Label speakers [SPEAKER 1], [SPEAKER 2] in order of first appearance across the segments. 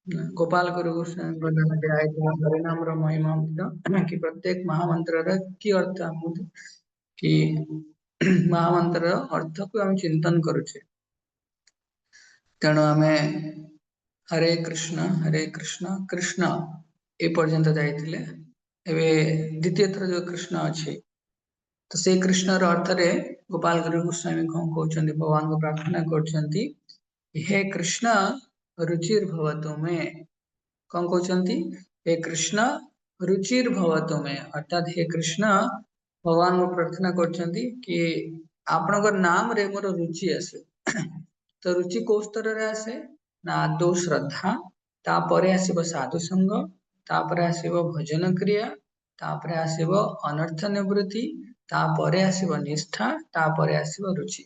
[SPEAKER 1] गोपाल गुरु हरिनाम महिमा कि प्रत्येक महामंत्र की अर्थ कि महामंत्र अर्थ को हम चिंतन करुचे तेणु आम हरे कृष्ण कृष्ण ए पर्यंत जाइए द्वितीय थर जो कृष्ण अच्छी तो से कृष्ण अर्थ रे गोपाल गुरु गोस्वामी कौन कहते भगवान को प्रार्थना कर हे कृष्ण रुचिर्भवतु में कौन कहते हे कृष्ण रुचिर्भवतु में अर्थात हे कृष्ण भगवान को प्रार्थना करछंती कि आपनकर नाम रे मोर रुचि आसे तो रुचि को स्तर रे आसे ना आदौ श्रद्धा तापरे आसीबो साधु संग तापरे आसीबो भजन क्रिया तापरे आसीबो अनर्थ निवृत्ति तापरे आसीबो निष्ठा तापरे आसीबो रुचि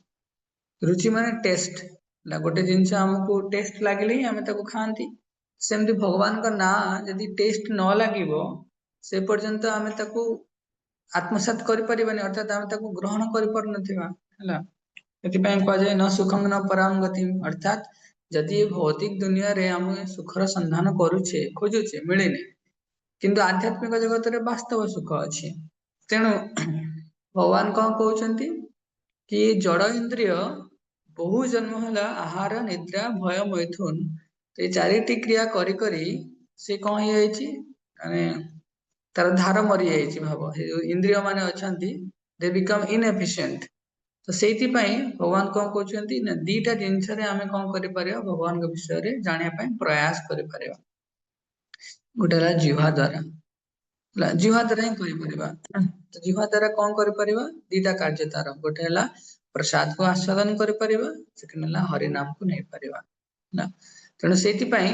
[SPEAKER 1] रुचि माने टेस्ट ला गोटे जिनस हमको टेस्ट लागले ही हमें ताको खांती सेमती भगवान का ना यदि टेस्ट न लागिबो से पर्यंत हमें ताको आत्मसात करि परिबानी अर्थात हम ताको ग्रहण करि पर नथिबा हला एतिपय कह जाय न सुखं न पराम गति अर्थात यदि भौतिक दुनिया रे हम सुखर संधान करूछे खोजुछे मिलेनी किंतु आध्यात्मिक जगत रे वास्तव सुख अछि तेणु भगवान कौन कहउछंती कि जड़ इंद्रिय बहु जन्म हला आहार निद्रा भय मैथुन तो ये चारिटी क्रिया करी करी से कौन हो जाइछि माने तार धार मरी जाइछि भाव इंद्रिय माने अछंती दे बिकम इनएफिशिएंट तो सेति पई भगवान कौन कहउछंती ना दीटा जिंस रे हमें कौन करि परियो भगवान के विषय रे जानिया पई प्रयास करि परियो गोटेला जीवा द्वारा जीवा द्वारा ही करि परिबा तो जीवा द्वारा कौन करि परिबा दीटा कार्य तार गोटे हला प्रसाद को आस्वादन करि परिबा सेकंड हला हरि नाम को नै परिबा ना तेणु सेति पई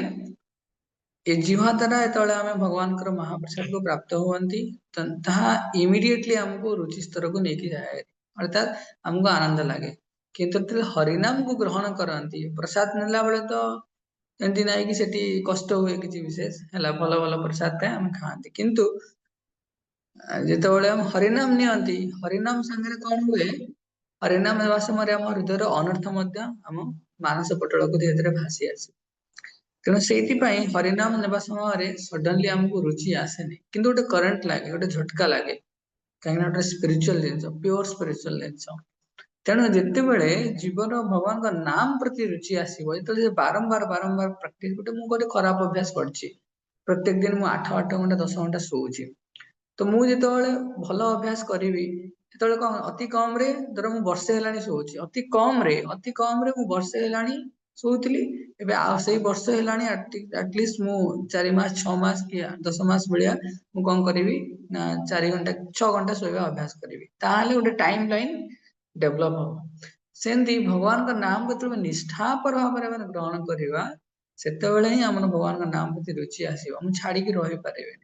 [SPEAKER 1] ए जीवा द्वारा एतले आमे भगवान कर महाप्रसाद को प्राप्त होवंती तहा इमीडिएटली हमको रुचि स्तर को नेकी जाए अर्थात हमको आनंद लागे किंतु हरिनाम को ग्रहण करंती प्रसाद नेला बेले तो एंती नाही कि सेठी कष्ट हुए किछि विशेष हला भलो भलो प्रसाद ते हम खांती किंतु जेतेबेले हम हरिनाम नियंती हरिनाम संगे कोन हुए हरिनाम नेवा समय हम हृदय अनर्थ मध्य हम मानस पटल को धीरे धीरे भासी आसे तेणु से हरिनाम नेबा समय सडनली हमको रुचि आसेनी किंतु गोटे करंट लगे गोटे झटका लगे कहीं गोटे स्पिरिचुअल जिनस प्योर स्पिरिचुअल जिनस तेणु जिते बड़े जीवन भगवान का नाम प्रति रुचि आसो जो बारंबार बारंबार प्राक्टिस गोटे खराब अभ्यास करछि प्रत्येक दिन मु 8 घंटा 10 घंटा सोउछि तो मुझे भल अभ्यास करी जो कौन अति कम रे धर मु वर्षे हेलानी सोउछि अति कम रे मु वर्षे हेलानी सोउतली एबे आ सेही वर्ष हेलानी एटलीस्ट मु 4 मास 6 मास कि 10 मास भलिया मु कोन करबी ना 4 घंटा 6 घंटा सोइबा अभ्यास करबी ताहाले गोटे टाइम लाइन डेवलप हो सेंती भगवान का नाम को निष्ठा पर भाव में ग्रहण करवा सेतेबेले ही हमर भगवान का नाम प्रति रुचि आसीबो हम छाड़ी के रहि पारेबे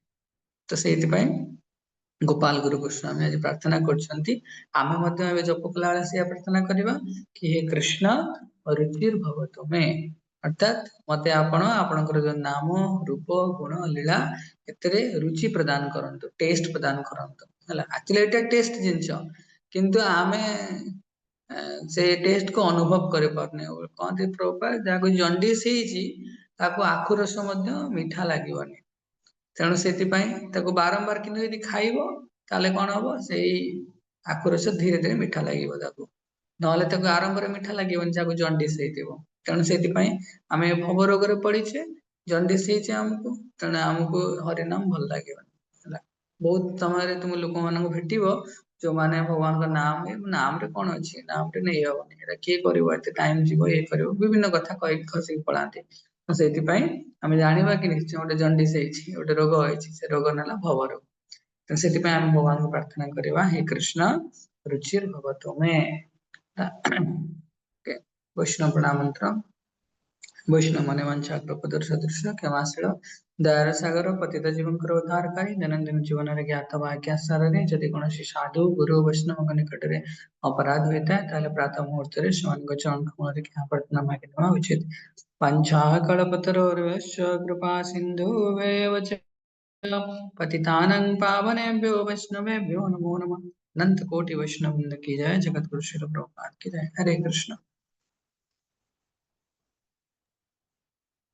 [SPEAKER 1] तो सेति पई गोपाल गुरु गोस्वामी आज प्रार्थना करछंती आमे मध्य एबे जप कला से प्रार्थना करबा कि हे कृष्ण रुचिर भवतु में अर्थात मते आपण आपनकर जो नाम रूप गुण लीला एतरे रुचि प्रदान करंतु टेस्ट प्रदान करंतु हला एक्चुअली एटा टेस्ट जिंस किंतु आमे से टेस्ट को अनुभव करे पारने कहते प्रभुपाद जाको जंडिस हेछि ताको आखु रस मध्य मीठा लागिवनी तेणु से बारंबार किन्तु यदि खाइबो ताले कौन हम से आखु रस धीरे धीरे मीठा लगे ना आरंभ में मीठा लगे जंडिस तेणु से आम भव रोग पड़ीचे जंडिस आमको तेणु आमको हरिनाम भल लगे बहुत समय तुम लोक मान भेट जो माने भगवान का नाम नाम रे कौन अच्छी नाम रे नहीं हबनी किए कर टाइम जीव ये कर विभिन्न कथा कह खसिक पड़ाते से जाना कि निश्चय गोटे जंडिस गोटे रोग होती से रोग ना भव रोग तो से भगवान को प्रार्थना करवा हे कृष्ण रुचिर भवतु में वैष्णव प्रणामंत्र वैष्णव मन वंशा प्रपदर सदृश क्षमाशील दयार सागर पतित जीवन उद्धारकारी दैनंदिन जीवन में ज्ञात वाक्य सारे जदि कौन साधु गुरु वैष्णव निकट में अपराध होता है प्रातः मुहूर्त चरण कमल क्या प्रार्थना मांगवा उचित पंचाकल्पतरोर्वश्च कृपा सिन्धुवेव च पतितानं पावनेभ्यो वैष्णवेभ्यो नमो नमः अनंत कोटि वैष्णव वृंद की जय जगत गुरु श्रील प्रभुपाद की जय हरे कृष्ण।